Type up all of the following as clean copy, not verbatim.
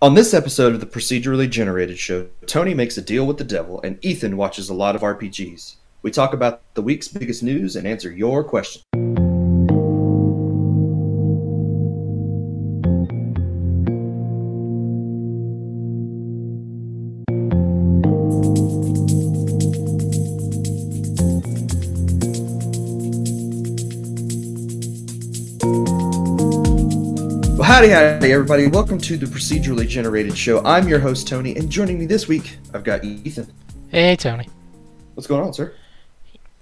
On this episode of the Procedurally Generated Show, Tony makes a deal with the devil and Ethan watches a lot of RPGs. We talk about the week's biggest news and answer your questions. Howdy, everybody. Welcome to the Procedurally Generated Show. I'm your host, Tony, and joining me this week, I've got Ethan. Hey, Tony. What's going on, sir?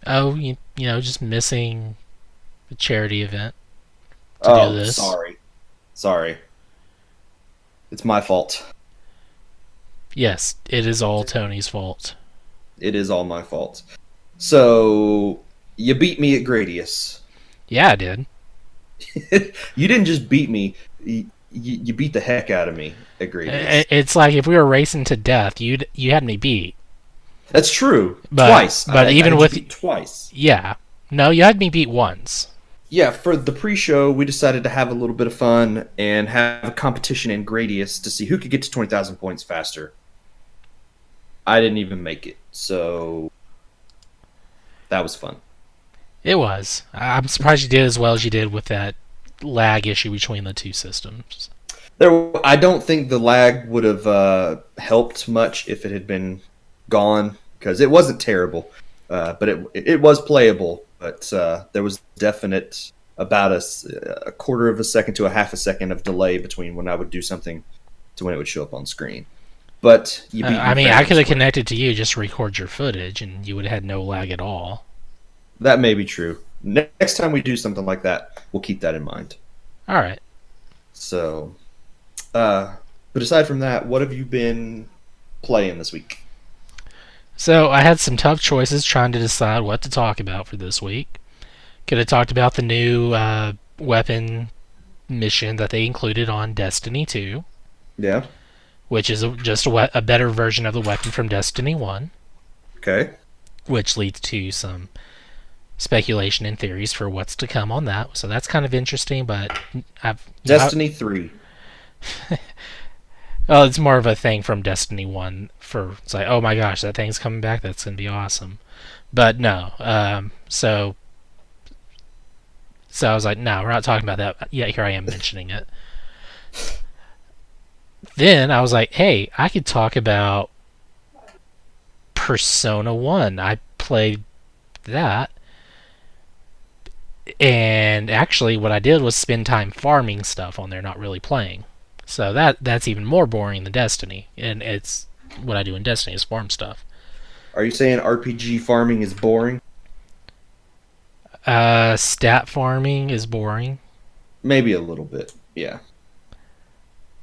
Oh, you know, just missing the charity event to do this. Sorry. It's my fault. Yes, it is all Tony's fault. It is all my fault. So, you beat me at Gradius. Yeah, I did. You didn't just beat me. You beat the heck out of me at Gradius. It's like if we were racing to death, you had me beat. That's true. Twice. But twice. Yeah. No, you had me beat once. Yeah, for the pre-show, we decided to have a little bit of fun and have a competition in Gradius to see who could get to 20,000 points faster. I didn't even make it, so that was fun. It was. I'm surprised you did as well as you did with that lag issue between the two systems. I don't think the lag would have helped much if it had been gone, because it wasn't terrible, but it was playable. But there was definite about a quarter of a second to a half a second of delay between when I would do something to when it would show up on screen. But you beat me. I could have connected to you just to record your footage, and you would have had no lag at all. That may be true. Next time we do something like that, we'll keep that in mind. All right. So, but aside from that, what have you been playing this week? So, I had some tough choices trying to decide what to talk about for this week. Could have talked about the new weapon mission that they included on Destiny 2. Yeah. Which is just a better version of the weapon from Destiny 1. Okay. Which leads to some speculation and theories for what's to come on that. So that's kind of interesting, but Destiny 3. Well, it's more of a thing from Destiny 1 it's like, oh my gosh, that thing's coming back, that's going to be awesome. But no, so I was like, no, we're not talking about that. Yeah, here I am mentioning it. Then I was like, hey, I could talk about Persona 1. I played that. And actually what I did was spend time farming stuff on there, not really playing. So that's even more boring than Destiny. And it's what I do in Destiny is farm stuff. Are you saying RPG farming is boring? Stat farming is boring. Maybe a little bit, yeah.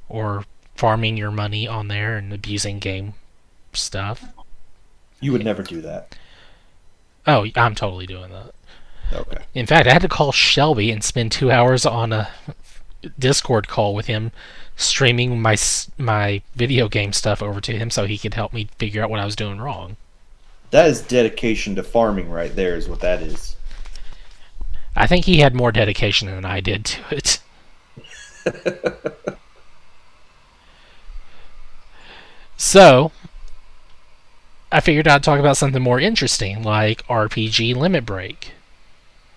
Or farming your money on there and abusing game stuff. You would never do that. Oh, I'm totally doing that. Okay. In fact, I had to call Shelby and spend 2 hours on a Discord call with him, streaming my video game stuff over to him so he could help me figure out what I was doing wrong. That is dedication to farming right there is what that is. I think he had more dedication than I did to it. So, I figured I'd talk about something more interesting, like RPG Limit Break.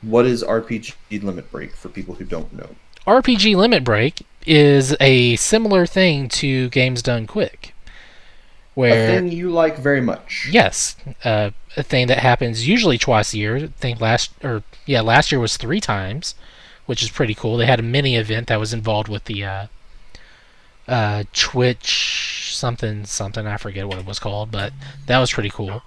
What is RPG Limit Break for people who don't know? RPG Limit Break is a similar thing to Games Done Quick. Where, a thing you like very much. Yes. A thing that happens usually twice a year. I think last year was 3 times, which is pretty cool. They had a mini event that was involved with the Twitch something, I forget what it was called, but that was pretty cool.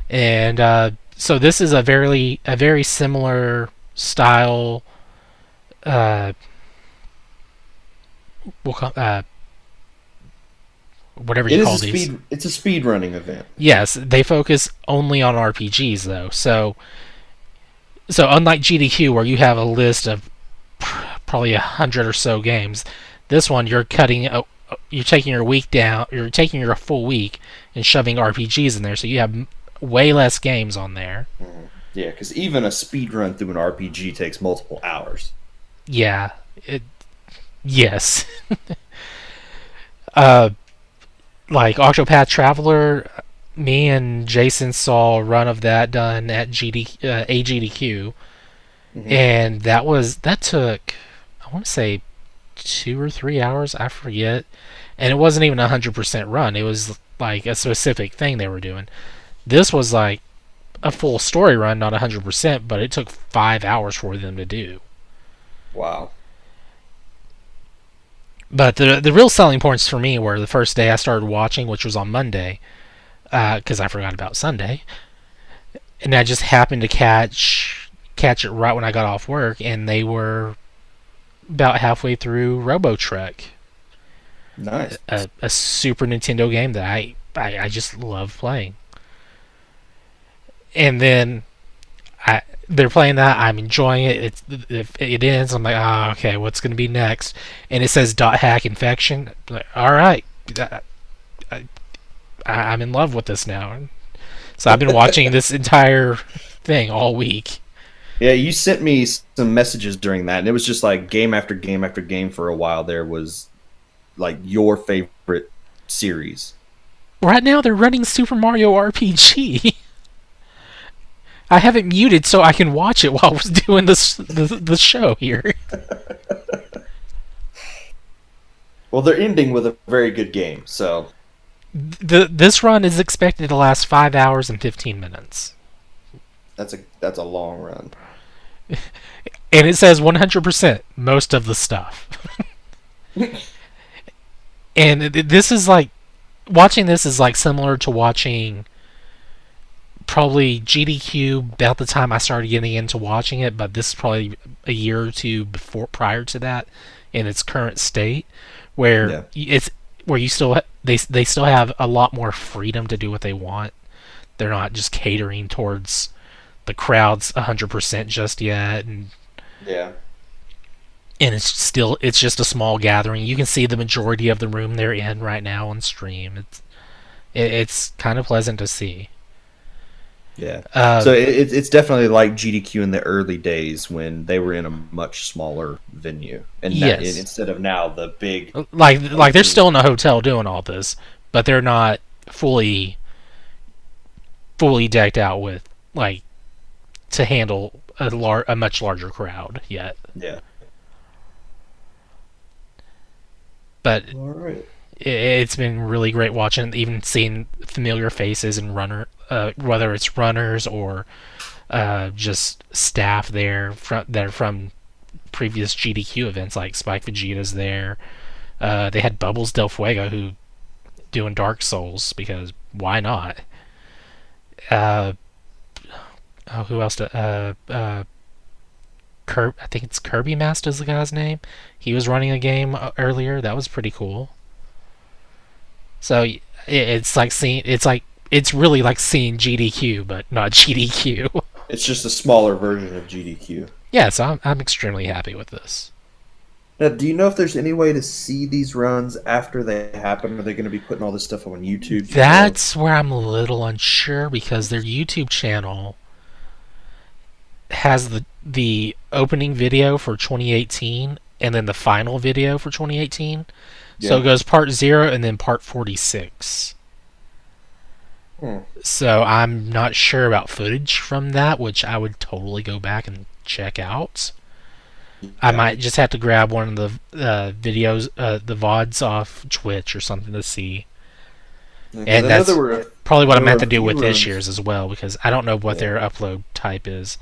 And so this is a very similar style whatever you call these. It's a speed running event. Yes, they focus only on RPGs though. So unlike GDQ where you have a list of probably 100 or so games, this one you're taking your week down, you're taking your full week and shoving RPGs in there, so you have way less games on there. Mm-hmm. Yeah, because even a speed run through an RPG takes multiple hours. Yeah. Yes. Uh, like Octopath Traveler, me and Jason saw a run of that done at AGDQ, Hmm. and that took, I want to say, 2 or 3 hours. I forget, and it wasn't even 100% run. It was like a specific thing they were doing. This was like a full story run, not 100%, but it took 5 hours for them to do. Wow. But the real selling points for me were the first day I started watching, which was on Monday, because I forgot about Sunday, and I just happened to catch it right when I got off work, and they were about halfway through Robo Trek, Nice. a Super Nintendo game that I just love playing. And then they're playing that. I'm enjoying it. If it ends, I'm like, oh, okay, what's going to be next? And it says .hack infection. I'm like, all right, I'm in love with this now. So I've been watching this entire thing all week. Yeah, you sent me some messages during that, and it was just like game after game after game for a while. There was like your favorite series. Right now, they're running Super Mario RPG. I have it muted so I can watch it while we're doing the show here. Well, they're ending with a very good game, so This run is expected to last 5 hours and 15 minutes, that's a long run. and it says 100% most of the stuff. And this is like watching this is like similar to watching probably GDQ about the time I started getting into watching it, but this is probably a year or two before prior to that in its current state, where Yeah. it's where you still they still have a lot more freedom to do what they want. They're not just catering towards the crowds 100% just yet, Yeah. and it's just a small gathering. You can see the majority of the room they're in right now on stream. It's kind of pleasant to see. Yeah. Uh, So it's definitely like GDQ in the early days when they were in a much smaller venue, and yes, instead of now the big. like they're still in a hotel doing all this, but they're not fully decked out with like to handle a much larger crowd yet. Yeah. But All right. it's been really great watching, even seeing familiar faces and whether it's runners or just staff there that are from previous GDQ events, like Spike Vegeta's there. They had Bubbles Del Fuego who doing Dark Souls because why not? Uh, who else? I think it's Kirby Master's the guy's name. He was running a game earlier. That was pretty cool. So it's really like seeing GDQ, but not GDQ. It's just a smaller version of GDQ. Yeah, so I'm extremely happy with this. Now, do you know if there's any way to see these runs after they happen? Are they going to be putting all this stuff on YouTube? Do you know? That's where I'm a little unsure because their YouTube channel has the opening video for 2018 and then the final video for 2018. So Yeah. it goes part 0 and then part 46. Hmm. So I'm not sure about footage from that, which I would totally go back and check out. I Yeah. might just have to grab one of the videos, the VODs off Twitch or something to see. Yeah, 'cause And I know that's there were probably what I there were meant to a do few with this runs. year's as well, because I don't know what Yeah. their upload type is.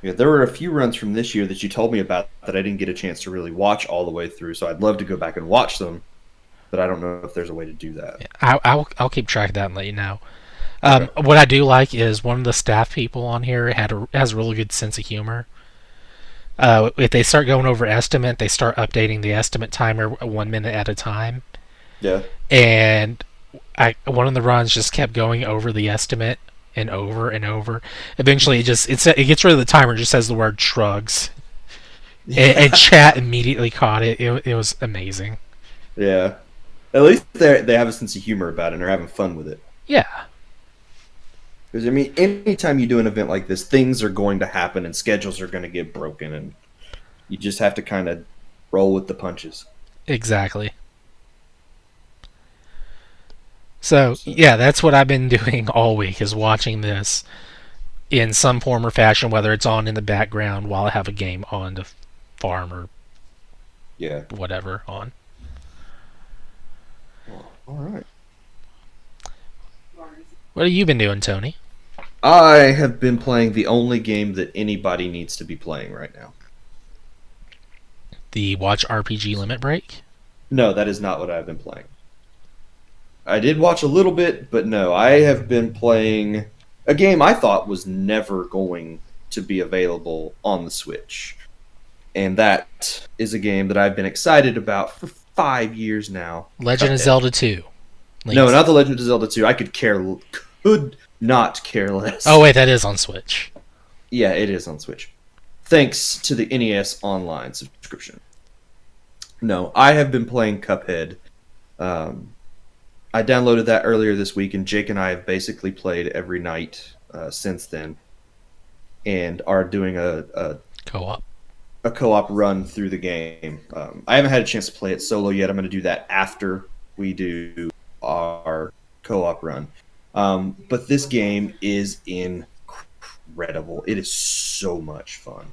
Yeah, there were a few runs from this year that you told me about that I didn't get a chance to really watch all the way through. So I'd love to go back and watch them, but I don't know if there's a way to do that. I'll keep track of that and let you know. Okay. What I do like is one of the staff people on here has a really good sense of humor. If they start going over estimate, they start updating the estimate timer 1 minute at a time. Yeah. And one of the runs just kept going over the estimate and over and over. Eventually, it gets rid of the timer and just says the word shrugs. And chat immediately caught it. It was amazing. Yeah. At least they have a sense of humor about it and are having fun with it. Yeah, Because I mean, anytime you do an event like this, things are going to happen and schedules are going to get broken, and you just have to kind of roll with the punches. exactly. So yeah, that's what I've been doing all week is watching this in some form or fashion, whether it's on in the background while I have a game on the farm or Yeah. whatever on. Well, all right. What have you been doing, Tony? I have been playing the only game that anybody needs to be playing right now. The Watch RPG Limit Break? No, that is not what I've been playing. I did watch a little bit, but no, I have been playing a game I thought was never going to be available on the Switch. And that is a game that I've been excited about for 5 years now. Legend of Cuphead. Zelda 2. No, not the Legend of Zelda 2. I could not care less. Oh wait, that is on Switch. Yeah, it is on Switch. Thanks to the NES Online subscription. No, I have been playing Cuphead. I downloaded that earlier this week, and Jake and I have basically played every night since then, and are doing a Co-op. co-op run through the game. I haven't had a chance to play it solo yet. I'm going to do that after we do our co-op run. But this game is incredible. It is so much fun.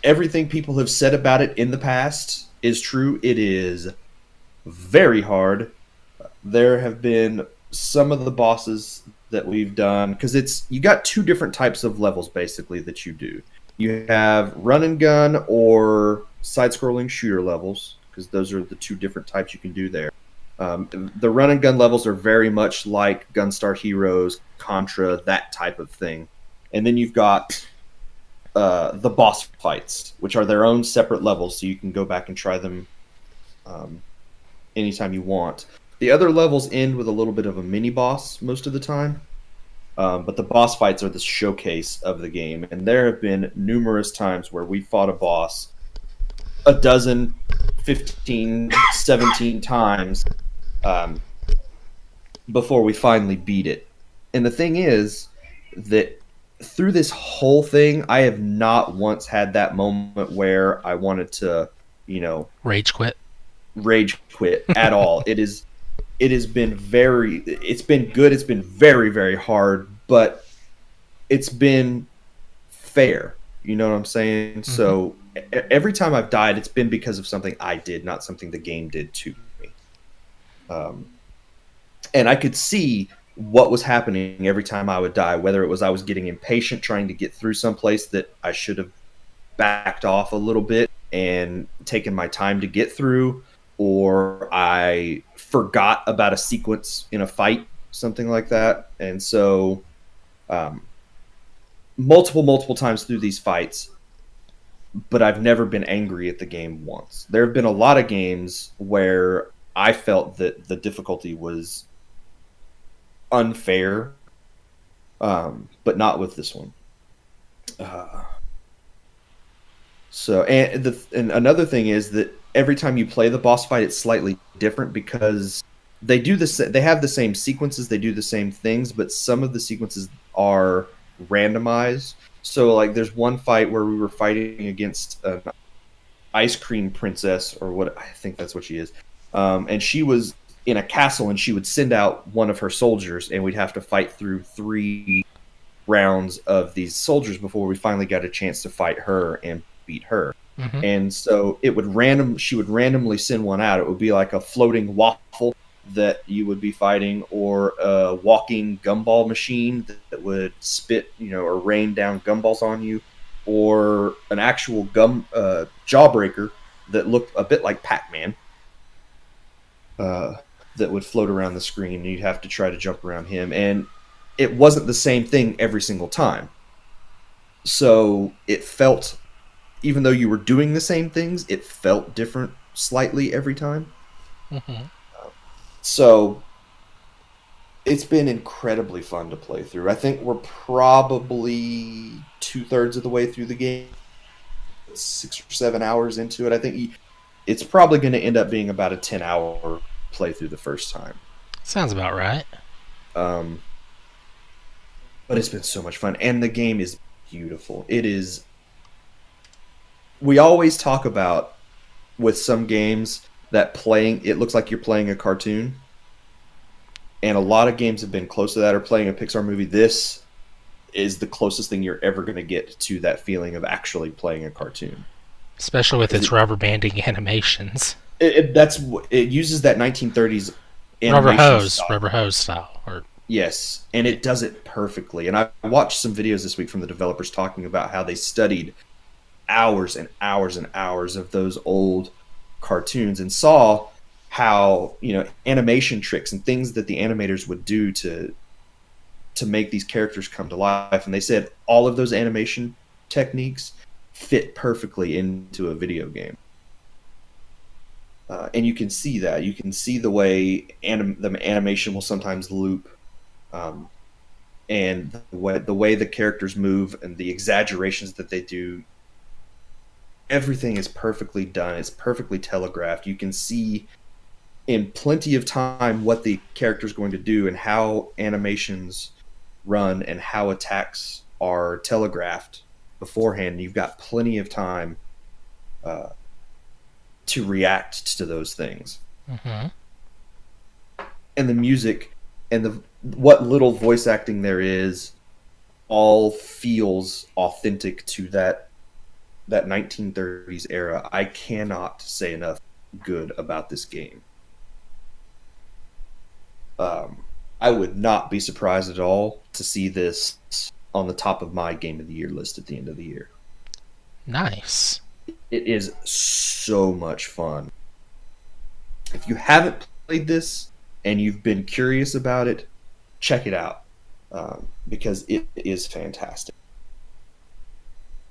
Everything people have said about it in the past is true. It is very hard. There have been some of the bosses that we've done, because you got two different types of levels basically that you do. You have run and gun or side-scrolling shooter levels, because those are the two different types you can do there. The run and gun levels are very much like Gunstar Heroes, Contra, that type of thing. And then you've got the boss fights, which are their own separate levels, so you can go back and try them anytime you want. The other levels end with a little bit of a mini boss most of the time, but the boss fights are the showcase of the game. And there have been numerous times where we fought a boss a dozen, 15, 17 times before we finally beat it. And the thing is that through this whole thing, I have not once had that moment where I wanted to, Rage quit. rage quit at all. It has been it's been good. It's been very, very hard, but it's been fair. You know what I'm saying? Mm-hmm. So every time I've died, it's been because of something I did, not something the game did to me. And I could see what was happening every time I would die, whether it was I was getting impatient trying to get through someplace that I should have backed off a little bit and taken my time to get through, or I forgot about a sequence in a fight, something like that. And so multiple times through these fights, but I've never been angry at the game once. There have been a lot of games where I felt that the difficulty was unfair, but not with this one. And another thing is that every time you play the boss fight, it's slightly different, because they have the same sequences, they do the same things, but some of the sequences are randomized. So like there's one fight where we were fighting against an ice cream princess, or what I think that's what she is, and she was in a castle, and she would send out one of her soldiers, and we'd have to fight through 3 rounds of these soldiers before we finally got a chance to fight her and beat her. Mm-hmm. And so she would randomly send one out. It would be like a floating waffle that you would be fighting, or a walking gumball machine that would spit, or rain down gumballs on you, or an actual jawbreaker that looked a bit like Pac-Man, that would float around the screen, and you'd have to try to jump around him. And it wasn't the same thing every single time. So it felt, even though you were doing the same things, it felt different slightly every time. Mm-hmm. So it's been incredibly fun to play through. I think we're probably 2/3 of the way through the game, 6 or 7 hours into it. I think it's probably going to end up being about a 10-hour playthrough the first time. Sounds about right. But it's been so much fun, and the game is beautiful. It is. We always talk about, with some games, that playing it looks like you're playing a cartoon. And a lot of games have been close to that, or playing a Pixar movie. This is the closest thing you're ever going to get to that feeling of actually playing a cartoon. Especially with its rubber banding animations. It uses that 1930s animation style. Rubber hose style. Yes, and it does it perfectly. And I watched some videos this week from the developers talking about how they studied hours and hours and hours of those old cartoons and saw how, animation tricks and things that the animators would do to make these characters come to life. And they said all of those animation techniques fit perfectly into a video game. And you can see that. You can see the way the animation will sometimes loop, and the way the characters move and the exaggerations that they do. Everything is perfectly done. It's perfectly telegraphed. You can see in plenty of time what the character is going to do and how animations run and how attacks are telegraphed beforehand. You've got plenty of time to react to those things. Mm-hmm. And the music and what little voice acting there is all feels authentic to that 1930s era. I cannot say enough good about this game. I would not be surprised at all to see this on the top of my Game of the Year list at the end of the year. Nice. It is so much fun. If you haven't played this and you've been curious about it, check it out, because it is fantastic.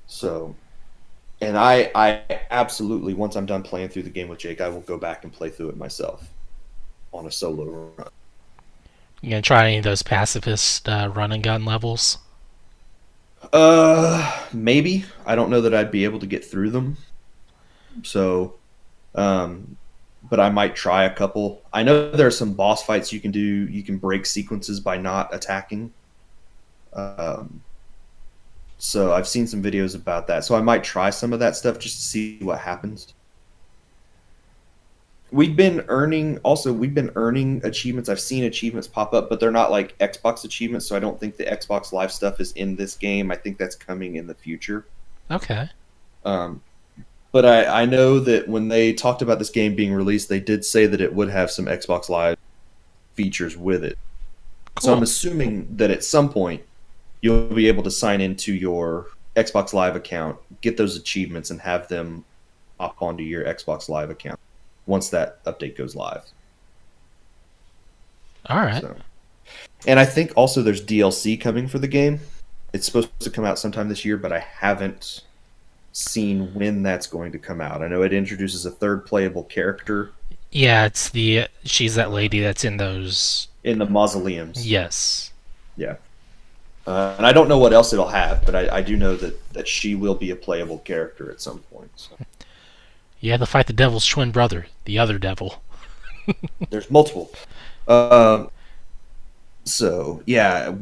So, and I absolutely, once I'm done playing through the game with Jake, I will go back and play through it myself on a solo run. You gonna try any of those pacifist run and gun levels? Maybe. I don't know that I'd be able to get through them. So, but I might try a couple. I know there are some boss fights you can do. You can break sequences by not attacking. So I've seen some videos about that. So I might try some of that stuff just to see what happens. We've been earning achievements. I've seen achievements pop up, but they're not like Xbox achievements, so I don't think the Xbox Live stuff is in this game. I think that's coming in the future. Okay. But I know that when they talked about this game being released, they did say that it would have some Xbox Live features with it. Cool. So I'm assuming that at some point you'll be able to sign into your Xbox Live account, get those achievements, and have them hop onto your Xbox Live account once that update goes live. All right. So, and I think also there's DLC coming for the game. It's supposed to come out sometime this year, but I haven't seen when that's going to come out. I know it introduces a third playable character. Yeah, she's that lady that's in the mausoleums. Yes. Yeah. And I don't know what else it'll have, but I do know that she will be a playable character at some point. So. You have to fight the devil's twin brother, the other devil. There's multiple. So, yeah,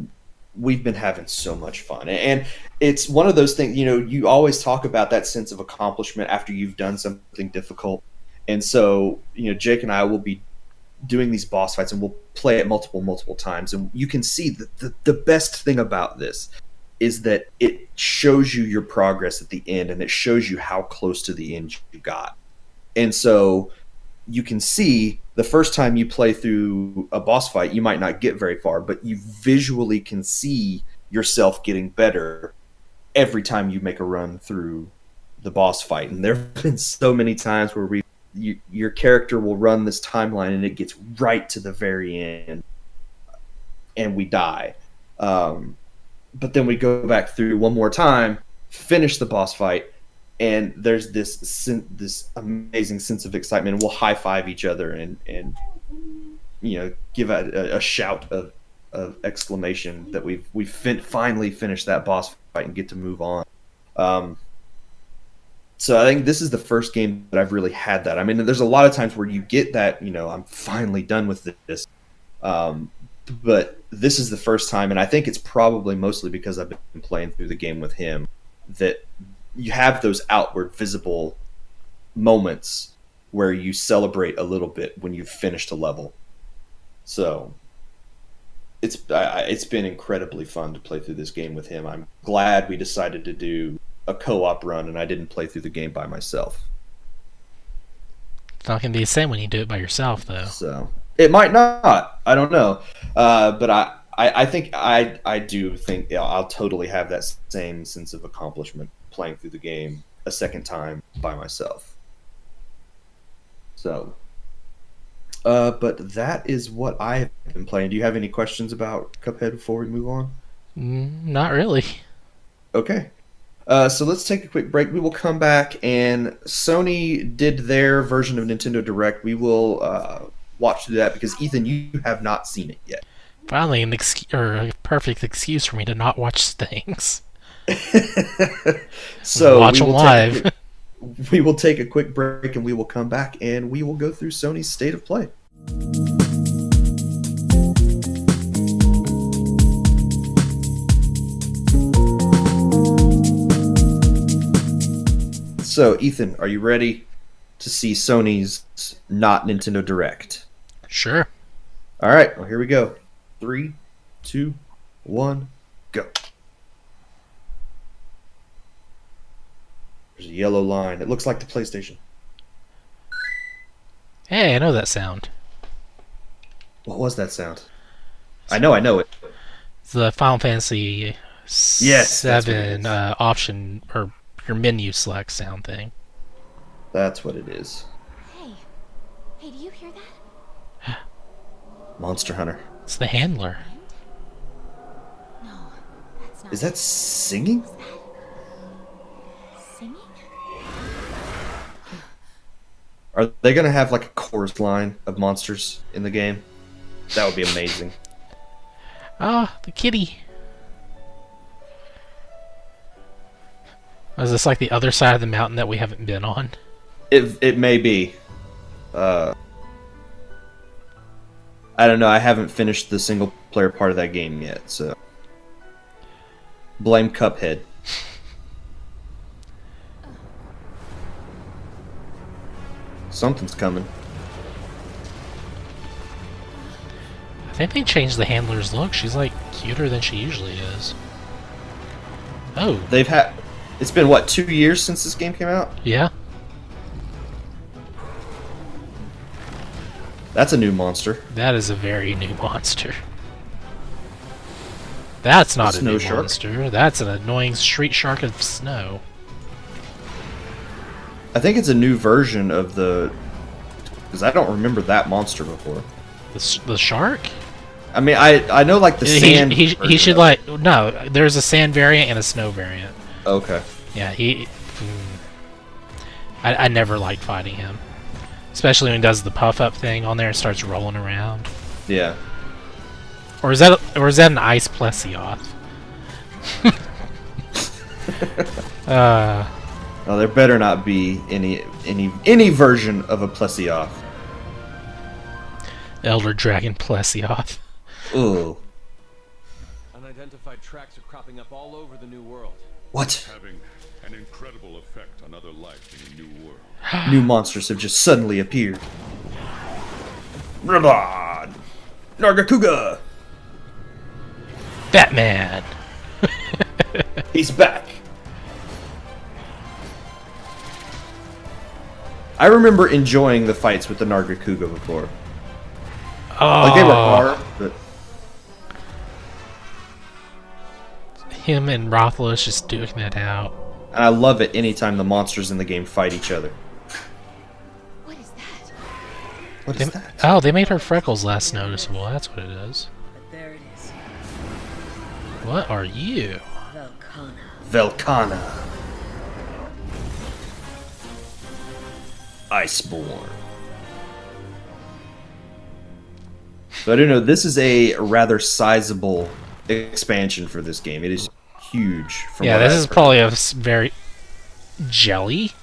we've been having so much fun. And it's one of those things, you always talk about that sense of accomplishment after you've done something difficult. And so, Jake and I will be doing these boss fights and we'll play it multiple times. And you can see that the best thing about this is that it shows you your progress at the end, and it shows you how close to the end you got. And so you can see the first time you play through a boss fight, you might not get very far, but you visually can see yourself getting better every time you make a run through the boss fight. And there have been so many times where your character will run this timeline and it gets right to the very end and we die. But then we go back through one more time, finish the boss fight, and there's this amazing sense of excitement. We'll high five each other and give a shout of exclamation that we've finally finished that boss fight and get to move on. So I think this is the first game that I've really had that. I mean, there's a lot of times where you get that, I'm finally done with this. But this is the first time, and I think it's probably mostly because I've been playing through the game with him, that you have those outward visible moments where you celebrate a little bit when you've finished a level. So it's been incredibly fun to play through this game with him. I'm glad we decided to do a co-op run and I didn't play through the game by myself. It's not going to be the same when you do it by yourself, though. So it might not. I don't know. But I think I do think I'll totally have that same sense of accomplishment playing through the game a second time by myself. So, but that is what I've been playing. Do you have any questions about Cuphead before we move on? Not really. Okay. So let's take a quick break. We will come back, and Sony did their version of Nintendo Direct. We will watch through that because, Ethan, you have not seen it yet. Finally, a perfect excuse for me to not watch things. So watch them live. We will take a quick break, and we will come back, and we will go through Sony's State of Play. So, Ethan, are you ready to see Sony's not Nintendo Direct? Sure. All right, well, here we go. 3, 2, 1, go. There's a yellow line. It looks like the PlayStation. Hey, I know that sound. What was that sound? I know it. It's the Final Fantasy Yes, that's what it 7 is. option, or your menu select sound thing. That's what it is. Hey, do you hear that? Monster Hunter. It's the handler. No, that's not. Is that singing? Singing? Are they going to have like a chorus line of monsters in the game? That would be amazing. Ah, the kitty. Is this like the other side of the mountain that we haven't been on? It may be. I don't know. I haven't finished the single player part of that game yet, so blame Cuphead. Something's coming. I think they changed the handler's look. She's like cuter than she usually is. Oh, They've had. It's been what, 2 years since this game came out? yeah. That's a new monster. That is a very new monster. That's not A a snow new shark? monster. That's an annoying street shark of snow. I think it's a new version of the. Because I don't remember that monster before. The shark? I mean, I know like the sand. He version should of like no. There's a sand variant and a snow variant. it. Okay. Yeah, I never liked fighting him, especially when he does the puff up thing on there and starts rolling around. Yeah. Or is that an ice plesioth? Well, there better not be any version of a plesioth. Elder Dragon plesioth. Ooh. Unidentified tracks are cropping up all over the new world. What? Having an incredible effect on other life in a new world. New monsters have just suddenly appeared. Rabad! Nargacuga! Batman. He's back! I remember enjoying the fights with the Nargacuga before. Like, they were hard, but... Him and Rothlos just duking that out. And I love it anytime the monsters in the game fight each other. What is that? What is that? Oh, they made her freckles less noticeable. That's what it is. But there it is. What are you? Velcana. Velcana. Iceborne. So I don't know, this is a rather sizable expansion for this game. It is huge. From Yeah, what this I've is heard. probably a very jelly.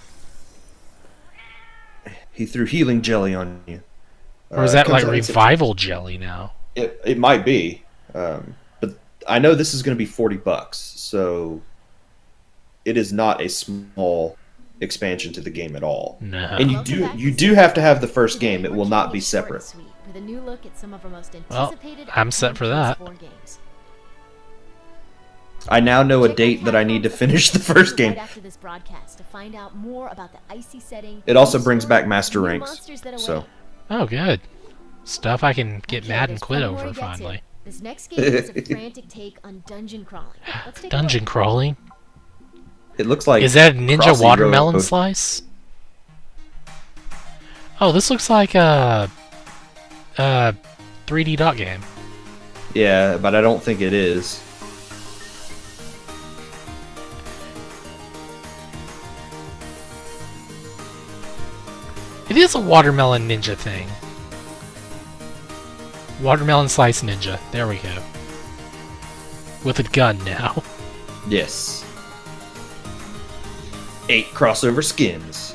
He threw healing jelly on you. Or is It that comes like out- revival jelly now? It might be, but I know this is going to be $40, so it is not a small expansion to the game at all. No. And you do have to have the first game. It will not be separate. With a new look at some of our most Well, anticipated I'm set for that. PS4 games. I now know a date that I need to finish the first game. Right after this broadcast to find out more about the icy setting. It also brings back Master new Ranks. monsters that So await. Oh, good. Stuff I can get Okay, mad and there's quit plenty more over to get to. finally. This next game is a frantic take on dungeon crawling. Let's take a Dungeon look. crawling? it looks like Is that a ninja Crossy watermelon Road. slice? Oh, this looks like a 3D dot game. Yeah, but I don't think it is. It is a watermelon ninja thing. Watermelon slice ninja. There we go. With a gun now. Yes. 8 crossover skins.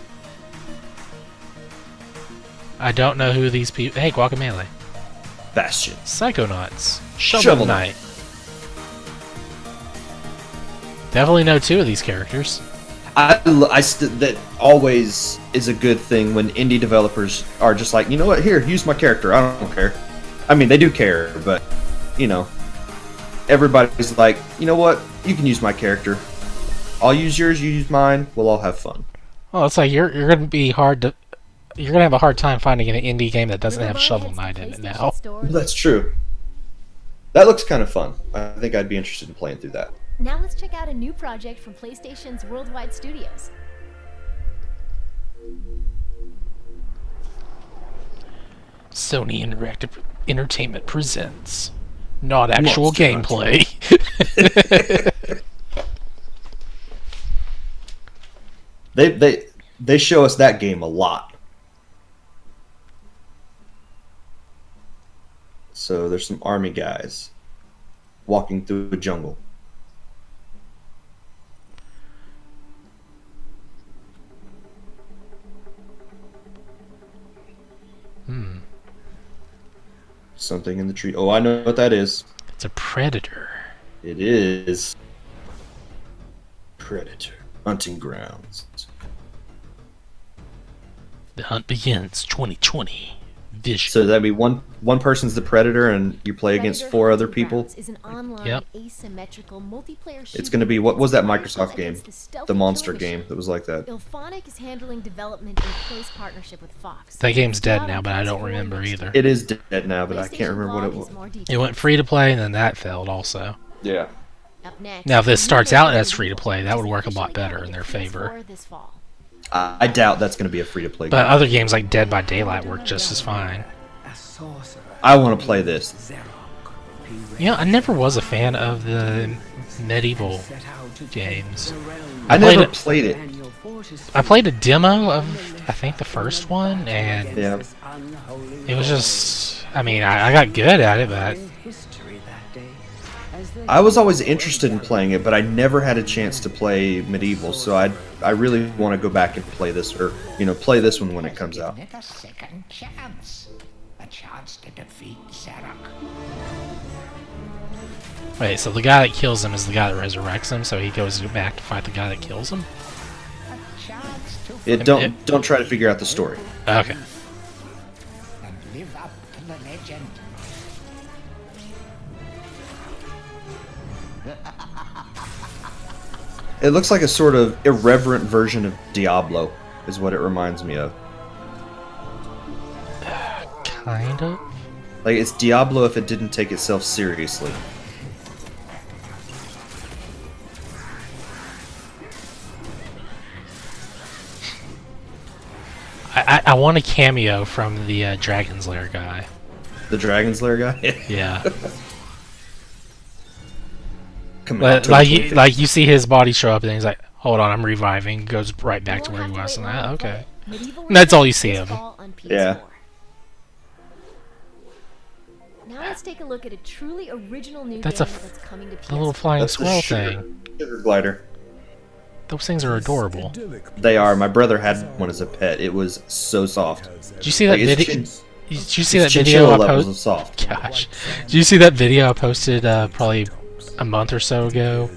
I don't know who these people. Hey, Guacamelee. Bastion. Psychonauts. Shovel Shovel Knight. Definitely know 2 of these characters. That always is a good thing when indie developers are just like, you know what, here, use my character. I don't care. I mean, they do care, but, you know, everybody's like, you know what, you can use my character. I'll use yours, you use mine, we'll all have fun. Well, it's like you're gonna be hard to. You're gonna have a hard time finding an indie game that doesn't have Shovel Knight in it now. That's true. That looks kind of fun. I think I'd be interested in playing through that. Now let's check out a new project from PlayStation's Worldwide Studios. Sony Interactive Entertainment presents not actual Monster gameplay. They show us that game a lot. So there's some army guys walking through a jungle. Something in the tree. Oh, I know what that is. It's a predator. It is Predator. Hunting grounds. The hunt begins 2020. Vision. So that'd be one person's the predator, and you play against Predator 4 other Hunting people. Grounds is an online Yep. asymmetrical multiplayer It's shooter going to be what was that against Microsoft game? stealthy The monster killer game machine. that was like that. Ilphonic is handling development in close partnership with Fox. That game's dead Not now, on but I don't PS4 remember next either. year. It is dead now, but I can't PlayStation remember what it Blog was. has more It details. went free to play, and then that failed also. Yeah. Up next, Now, if this a new starts game out from as free to play, that would work a lot officially better in their coming to favor. PS4 this fall. I doubt that's going to be a free-to-play But game. other games like Dead by Daylight work just as fine. I want to play this. You know, I never was a fan of the medieval games. I played never it- played it. I played a demo of, I think, the first one, and Yeah. it was just, I mean, I got good at it, but I was always interested in playing it, but I never had a chance to play medieval, so I really want to go back and play this, or play this one when it comes out. It a second chance. A chance to defeat Zarok. wait, so the guy that kills him is the guy that resurrects him, so he goes back to fight the guy that kills him? A chance to Don't try to figure out the story. Okay. and live up to the legend. It looks like a sort of irreverent version of Diablo, is what it reminds me of. Kind of. Like, it's Diablo if it didn't take itself seriously. I want a cameo from the Dragon's Lair guy. The Dragon's Lair guy? Yeah. Come on, like you see his body show up and he's like, hold on, I'm reviving, goes right back to where he was, and that, okay. Medieval And that's all you Revenge see this of him. fall on PS4. Yeah. Now let's take a look at a truly original new That's game a f- that's coming to PS4. The little flying That's the squirrel sugar, thing. sugar glider. Those things are adorable. They are. My brother had one as a pet. It was so soft. Did you see that Like, it's video? Did you see it's that video chinchilla I levels of posted? soft. Gosh, did you see that video I posted probably a month or so ago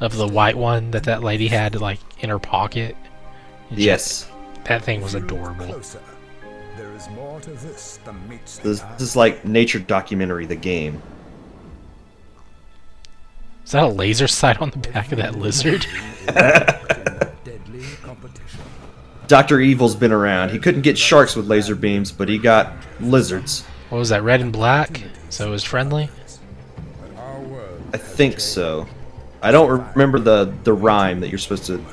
of the white one that lady had like in her pocket? Yes. That thing was adorable. Closer. There is more to this than meets the This eye. is like nature documentary, the game. Is that a laser sight on the back of that lizard? Deadly competition. Dr. Evil's been around. He couldn't get sharks with laser beams, but he got lizards. What was that, red and black? So it was friendly? Our world I think so. I don't remember the rhyme that you're supposed to...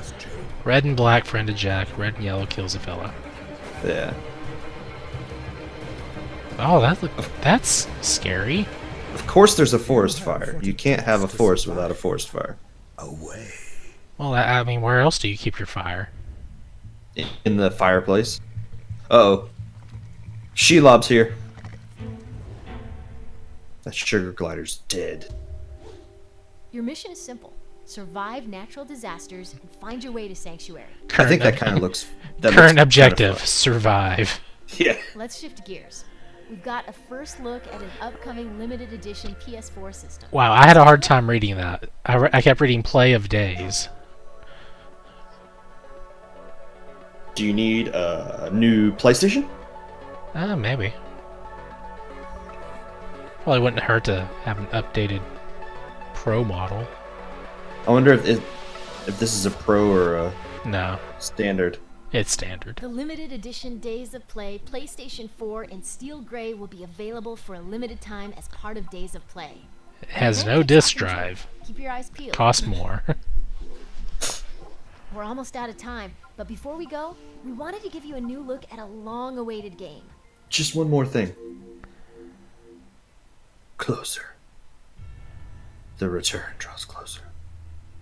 Red and black, friend of Jack. Red and yellow kills a fella. Yeah. Oh, that's scary. Of course there's a forest fire. You can't have a forest without a forest fire. away. Well, I mean, where else do you keep your fire? In the fireplace. Uh-oh. Shelob's here. That sugar glider's dead. Your mission is simple. Survive natural disasters and find your way to Sanctuary. I think that kind of looks... that Current looks objective, kinda survive. fun. Yeah. Let's shift gears. We've got a first look at an upcoming limited edition PS4 system. Wow, I had a hard time reading that. I kept reading Play of Days. Do you need a new PlayStation? Maybe. Probably wouldn't hurt to have an updated Pro model. I wonder if this is a Pro or a No, standard. it's standard. The limited edition Days of Play PlayStation 4 in Steel Gray will be available for a limited time as part of Days of Play. It has Then no keep disk talking to it. drive. Keep your eyes peeled. Costs more. We're almost out of time, but before we go, we wanted to give you a new look at a long-awaited game. Just one more thing. Closer. The return draws closer.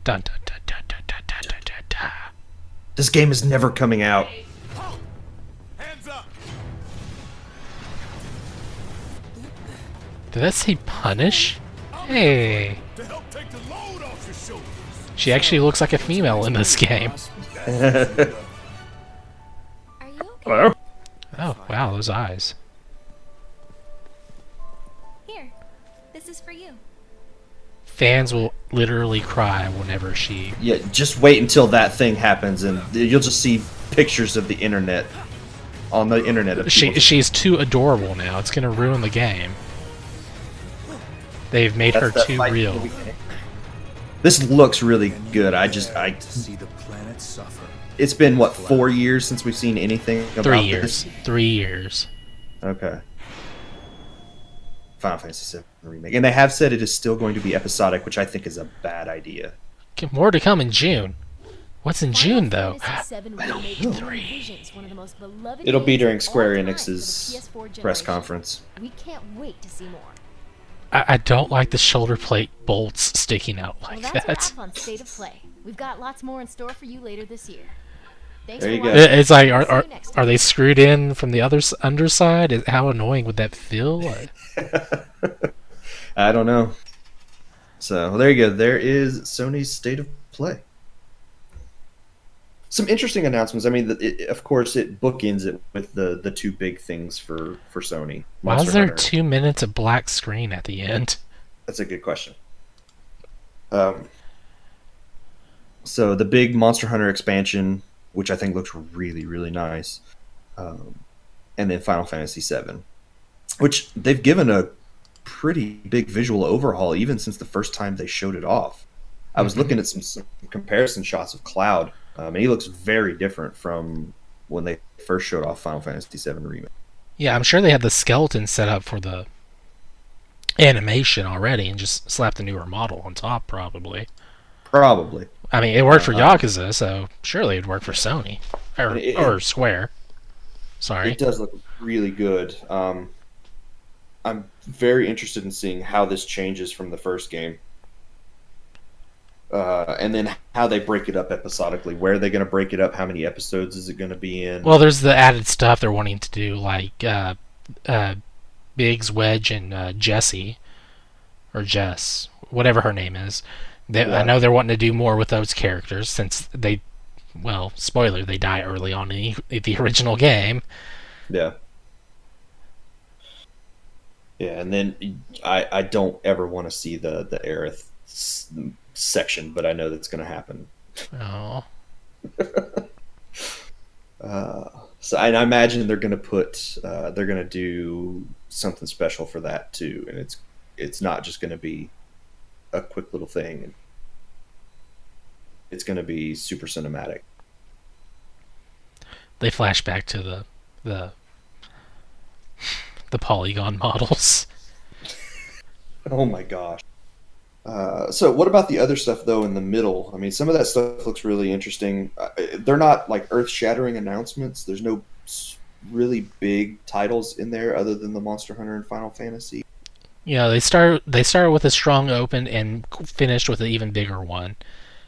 Dun dun dun dun dun dun dun dun dun dun. This game is never coming out. Hands up! Did that say punish? Hey, To help take the load off your shoulders. she actually looks like a female in this game. Are you okay? Hello? Oh, wow, those eyes. Here, this is for you. Fans will literally cry whenever she... Yeah, just wait until that thing happens, and you'll just see pictures of the internet on the internet. Of people. She's too adorable now. It's gonna ruin the game. They've made her That's that too fight real. movie. This looks really good. I To see the planet suffer. it's been what 4 years since we've seen anything about 3 years. this? 3 years. Okay. Final Fantasy VII remake, and they have said it is still going to be episodic, which I think is a bad idea. More to come in June. What's in June, Final though? Fantasy VII Remake Revisions, one of the most beloved It'll be games during of Square all time Enix's for the PS4 press generation. conference. We can't wait to see more. I don't like the shoulder plate bolts sticking out Well, like that's a that. wrap on State of Play. We've got lots more in store for you later this year. Thanks There for you go. watching. It's like, See are you next are time. they screwed in from the underside? How annoying would that feel? I don't know. So there you go. There is Sony's State of Play. Some interesting announcements. I mean, of course, it bookends it with the two big things for Sony. Why Monster was there Hunter. 2 minutes of black screen at the end? That's a good question. So the big Monster Hunter expansion, which I think looks really, really nice, and then Final Fantasy VII, which they've given a pretty big visual overhaul even since the first time they showed it off. I was looking at some comparison shots of Cloud, and he looks very different from when they first showed off Final Fantasy VII Remake. Yeah, I'm sure they had the skeleton set up for the animation already and just slapped the newer model on top, probably. Probably. I mean, it worked for Yakuza, so surely it'd work for Sony. Or Square. Sorry. It does look really good. I'm very interested in seeing how this changes from the first game. And then how they break it up episodically. Where are they going to break it up? How many episodes is it going to be in? Well, there's the added stuff they're wanting to do, like Biggs, Wedge, and Jessie. Or Jess. Whatever her name is. I know they're wanting to do more with those characters since they, well, spoiler, they die early on in the original game. Yeah. Yeah, and then I don't ever want to see the Aerith section, but I know that's going to happen. Oh. So and I imagine they're going to they're going to do something special for that too, and it's not just going to be a quick little thing. It's going to be super cinematic. They flash back to the polygon models. Oh my gosh. So what about the other stuff though in the middle? I mean, some of that stuff looks really interesting. They're not like earth-shattering announcements. There's no really big titles in there other than the Monster Hunter and Final Fantasy. Yeah, they started with a strong open and finished with an even bigger one.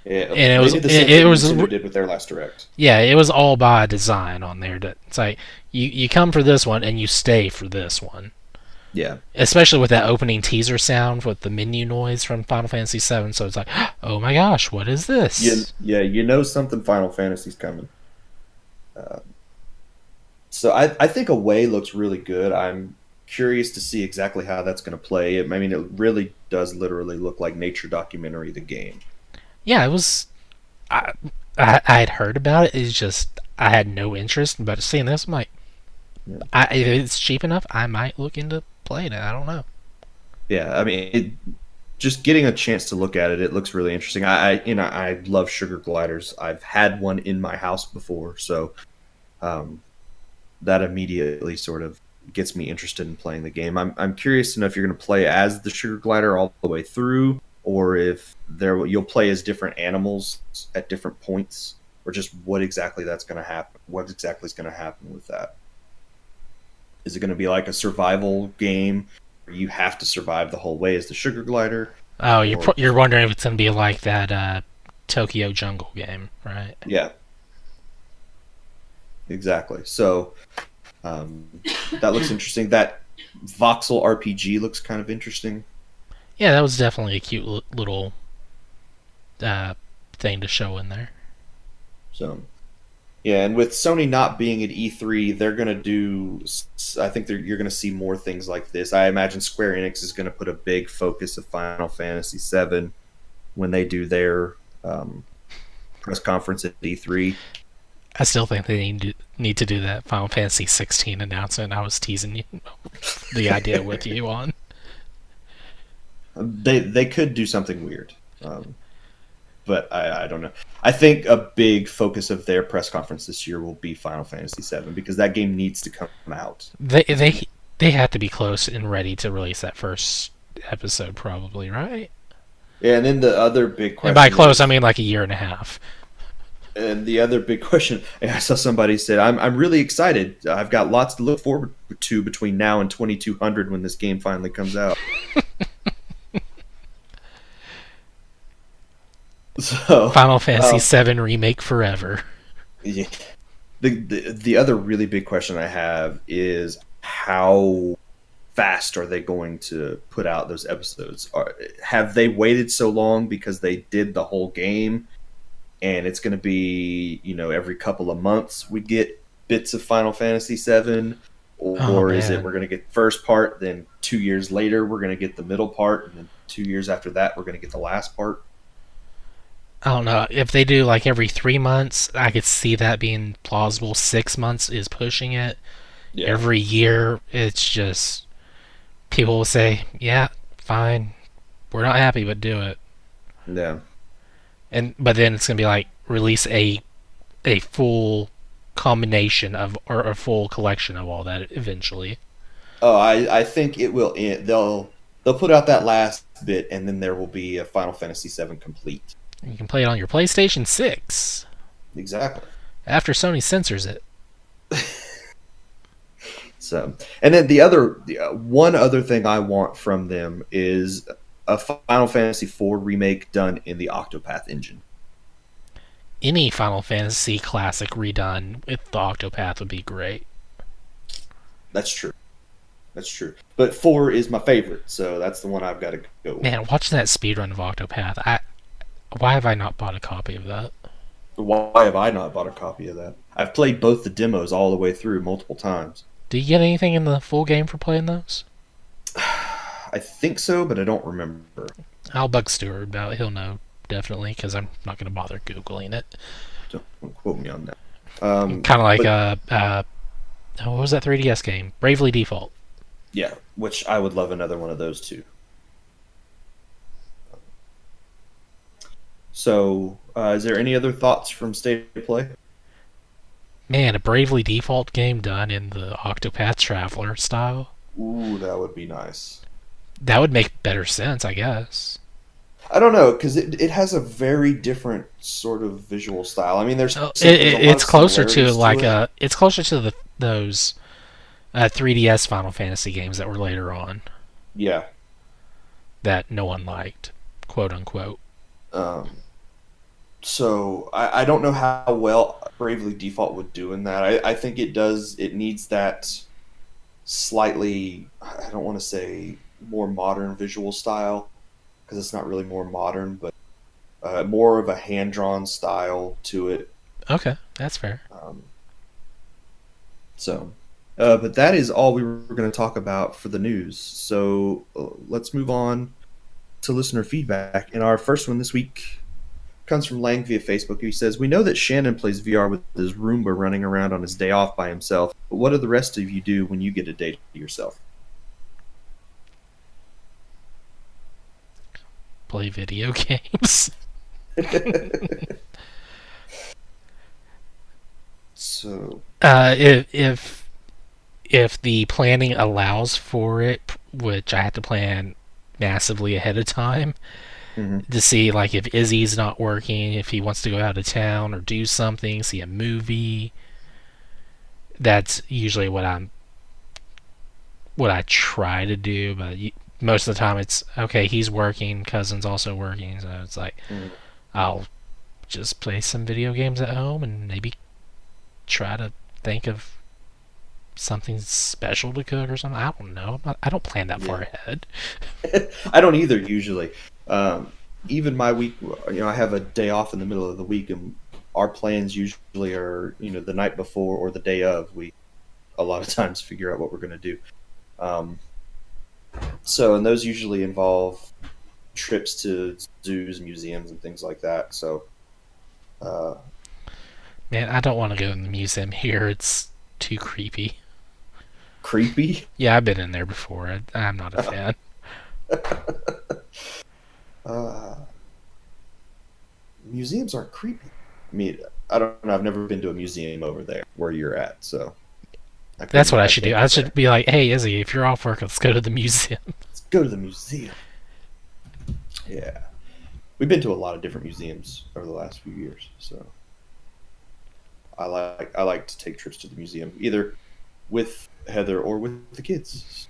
Yeah, And it was the same it thing was Nintendo did with their last direct. yeah, it was all by design on there. It's like you come for this one and you stay for this one. Yeah. Especially with that opening teaser sound with the menu noise from Final Fantasy VII, so it's like, oh my gosh, what is this? You know something Final Fantasy's coming. So I think Away looks really good. I'm curious to see exactly how that's going to play. I mean, it really does literally look like Nature Documentary, the game. Yeah, it was. I had heard about it. It's just I had no interest. But seeing this, I'm like, if it's cheap enough, I might look into playing it. I don't know. Yeah, I mean, just getting a chance to look at it, it looks really interesting. I love sugar gliders. I've had one in my house before, so that immediately sort of gets me interested in playing the game. I'm curious to know if you're going to play as the sugar glider all the way through, or if you'll play as different animals at different points, or just what exactly that's going to happen. What exactly is going to happen with that? Is it going to be like a survival game where you have to survive the whole way as the sugar glider? Oh, you're wondering if it's going to be like that Tokyo Jungle game, right? Yeah. Exactly. So that looks interesting. That voxel RPG looks kind of interesting. Yeah, that was definitely a cute little thing to show in there. So, yeah, and with Sony not being at E3, they're going to do. I think you're going to see more things like this. I imagine Square Enix is going to put a big focus of Final Fantasy VII when they do their press conference at E3. I still think they need to do that Final Fantasy 16 announcement. I was teasing you the idea with you on. They could do something weird, but I don't know. I think a big focus of their press conference this year will be Final Fantasy VII because that game needs to come out. They have to be close and ready to release that first episode, probably, right? Yeah, and then the other big question. And by close, I mean like a year and a half. And the other big question, I saw somebody said, I'm really excited. I've got lots to look forward to between now and 2200 when this game finally comes out. So Final Fantasy VII Remake forever. Yeah. The other really big question I have is how fast are they going to put out those episodes? Have they waited so long because they did the whole game? And it's going to be, every couple of months we get bits of Final Fantasy VII, or is it we're going to get the first part, then 2 years later we're going to get the middle part, and then 2 years after that we're going to get the last part? I don't know. If they do like every 3 months, I could see that being plausible. 6 months is pushing it. Yeah. Every year, it's just people will say, "Yeah, fine, we're not happy, but do it." Yeah. But then it's gonna be like release a full combination of or a full collection of all that eventually. Oh, I think it will. They'll put out that last bit, and then there will be a Final Fantasy VII Complete. You can play it on your PlayStation 6. Exactly. After Sony censors it. So, and then one other thing I want from them is a Final Fantasy IV remake done in the Octopath engine. Any Final Fantasy classic redone with the Octopath would be great. That's true. But 4 is my favorite, so that's the one I've got to go with. Man, watching that speedrun of Octopath, why have I not bought a copy of that? Why have I not bought a copy of that? I've played both the demos all the way through multiple times. Do you get anything in the full game for playing those? I think so, but I don't remember. I'll bug Stuart about it. He'll know, definitely, because I'm not going to bother Googling it. Don't quote me on that. Um, Kind of like but- what was that 3DS game? Bravely Default. yeah, which I would love another one of those too. So, is there any other thoughts from State of Play? Man, a Bravely Default game done in the Octopath Traveler style. Ooh, that would be nice. That would make better sense, I guess. I don't know, because it has a very different sort of visual style. I mean, there's a lot It's of closer to similarities like it. it's closer to those 3DS Final Fantasy games that were later on Yeah. that no one liked, quote unquote. Um, so I don't know how well Bravely Default would do in that. I think it does. It needs that slightly. I don't want to say more modern visual style because it's not really more modern, but more of a hand drawn style to it. Okay, that's fair. But that is all we were going to talk about for the news. So let's move on to listener feedback. And our first one this week comes from Lang via Facebook. He says, "We know that Shannon plays VR with his Roomba running around on his day off by himself. But what do the rest of you do when you get a day to yourself?" Play video games. So, If the planning allows for it, which I have to plan massively ahead of time to see like if Izzy's not working, if he wants to go out of town or do something, see a movie. That's usually what I try to do, but most of the time it's okay. He's working, cousin's also working, so it's like I'll just play some video games at home and maybe try to think of something special to cook or something. I don't know. I don't plan that far ahead. I don't either usually. Even my week, I have a day off in the middle of the week, and our plans usually are, the night before or the day of. We a lot of times figure out what we're going to do. And those usually involve trips to zoos, museums, and things like that. So, Man, I don't want to go in the museum here. It's too creepy. creepy. Yeah, I've been in there before. I'm not a fan. Museums aren't creepy. I mean, I don't know. I've never been to a museum over there where you're at, so That's what I should do. I should be like, hey, Izzy, if you're off work, let's go to the museum. Let's go to the museum. Yeah, we've been to a lot of different museums over the last few years, so I like to take trips to the museum either with Heather or with the kids.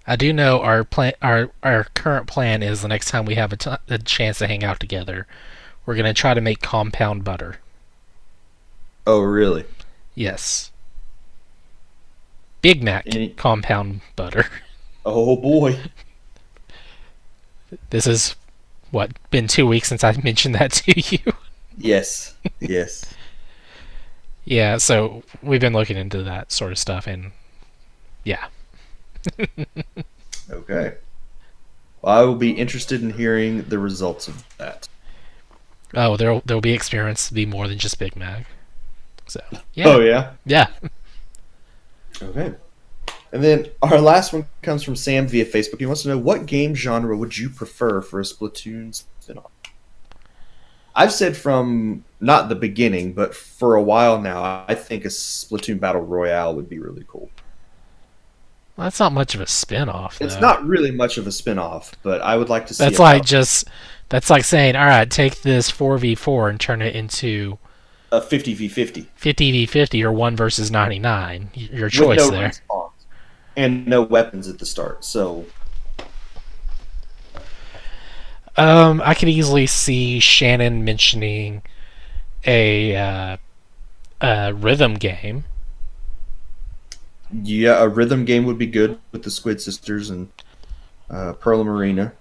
I do know our current plan is the next time we have a chance to hang out together, we're going to try to make compound butter. Oh, really? Yes. Big Mac compound butter. Oh, boy. This is, been 2 weeks since I mentioned that to you? Yes. Yes. Yeah, so we've been looking into that sort of stuff, and yeah. Okay. Well, I will be interested in hearing the results of that. Oh, there'll be experience to be more than just Big Mac. So yeah. Oh, yeah? Yeah. Okay. And then our last one comes from Sam via Facebook. He wants to know, what game genre would you prefer for a Splatoon spin-off? I've said from not the beginning, but for a while now, I think a Splatoon Battle Royale would be really cool. Well, that's not much of a spin-off, though. It's not really much of a spin-off, but I would like to see That's like saying, all right, take this 4v4 and turn it into a 50v50. 50v50 or 1 versus 99. Your choice with no there. Respawns and no weapons at the start. So I could easily see Shannon mentioning a rhythm game. yeah, a rhythm game would be good with the Squid Sisters and Pearl Marina.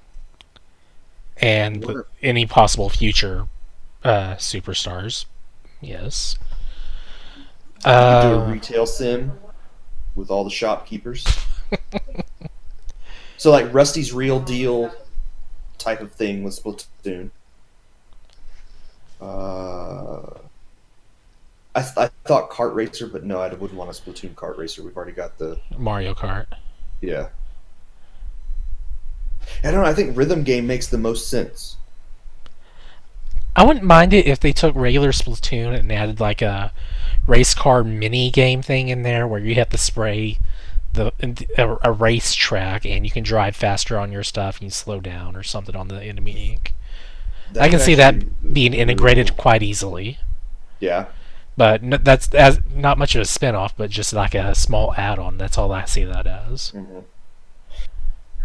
And with any possible future superstars. Yes. You could do a retail sim with all the shopkeepers. So like Rusty's Real Deal type of thing with Splatoon. I thought kart racer, but no, I wouldn't want a Splatoon kart racer. We've already got the Mario Kart. yeah. I don't know. I think rhythm game makes the most sense. I wouldn't mind it if they took regular Splatoon and added like a race car mini game thing in there where you have to spray a race track and you can drive faster on your stuff and you slow down or something on the enemy ink. I can see that being integrated quite easily. Yeah. But that's not much of a spin-off, but just like a small add-on. That's all I see that as. Mm-hmm.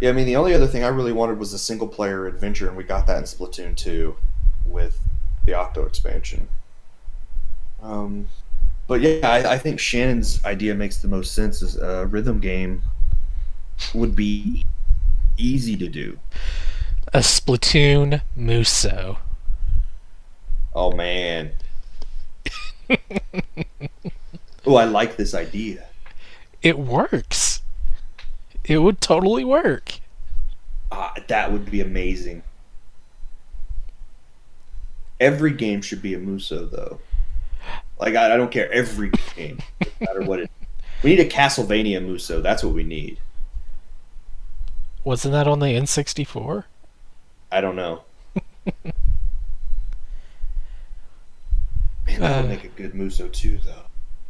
Yeah, I mean, the only other thing I really wanted was a single-player adventure, and we got that in Splatoon 2 with the Octo expansion. But yeah, I think Shannon's idea makes the most sense. Is a rhythm game would be easy to do. A Splatoon Muso. Oh, man. Oh, I like this idea. It works. It would totally work. That would be amazing. Every game should be a Muso, though. Like, I don't care. Every game. No matter what it... We need a Castlevania Muso. That's what we need. Wasn't that on the N64? I don't know. Man, that would make a good Muso, too, though.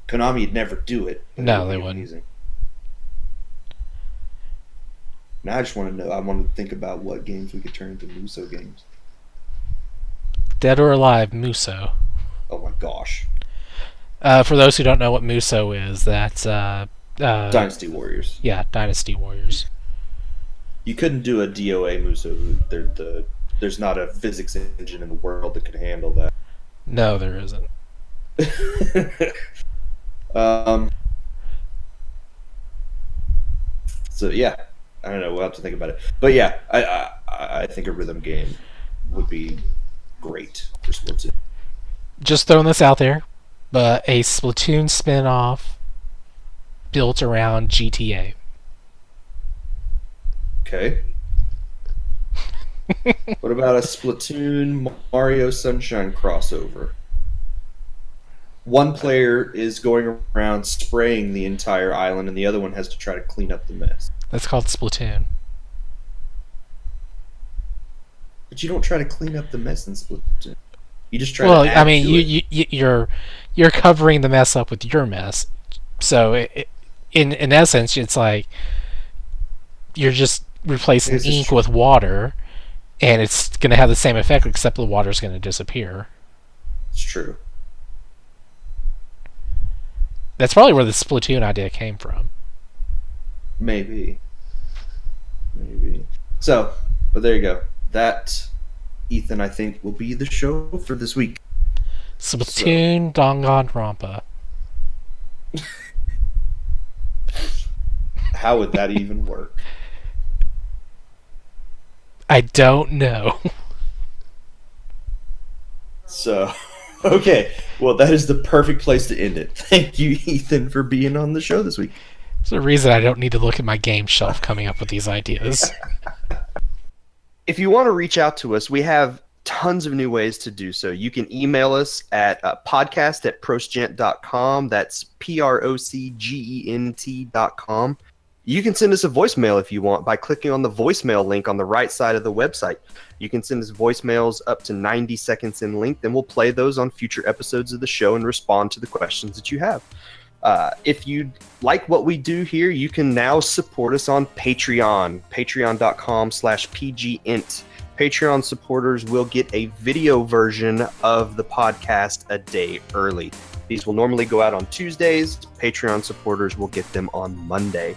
Konami'd never do it. No, they wouldn't. Amazing. Now I just want to know. I want to think about what games we could turn into Muso games. Dead or Alive Muso. Oh my gosh. For those who don't know what Muso is, that's Dynasty Warriors. Yeah, Dynasty Warriors. You couldn't do a DOA Muso. There's not a physics engine in the world that could handle that. No, there isn't. So yeah, I don't know. We'll have to think about it. But yeah, I think a rhythm game would be great for Splatoon. Just throwing this out there, but a Splatoon spin-off built around GTA. Okay. What about a Splatoon Mario Sunshine crossover? One player is going around spraying the entire island, and the other one has to try to clean up the mess. That's called Splatoon. But you don't try to clean up the mess in Splatoon. You just try. Well, to I mean, you're covering the mess up with your mess. So, in essence, it's like you're just replacing ink with water, and it's going to have the same effect, except the water's going to disappear. It's true. That's probably where the Splatoon idea came from. Maybe. So, but there you go. That, Ethan, I think, will be the show for this week. Splatoon Danganronpa. How would that even work? I don't know. So, okay. Well, that is the perfect place to end it. Thank you, Ethan, for being on the show this week. There's a reason I don't need to look at my game shelf coming up with these ideas. If you want to reach out to us, we have tons of new ways to do so. You can email us at podcast@procgent.com. That's PROCGENT.com. You can send us a voicemail if you want by clicking on the voicemail link on the right side of the website. You can send us voicemails up to 90 seconds in length, and we'll play those on future episodes of the show and respond to the questions that you have. If you like what we do here, you can now support us on Patreon, patreon.com/pgint. Patreon supporters will get a video version of the podcast a day early. These will normally go out on Tuesdays. Patreon supporters will get them on Monday.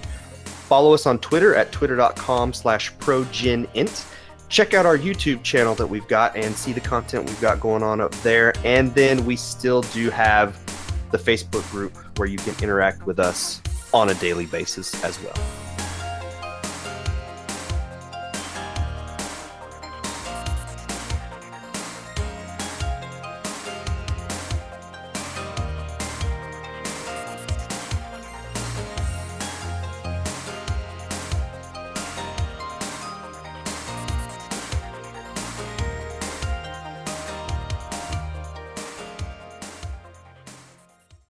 Follow us on Twitter at twitter.com/progenint. Check out our YouTube channel that we've got and see the content we've got going on up there. And then we still do have the Facebook group where you can interact with us on a daily basis as well.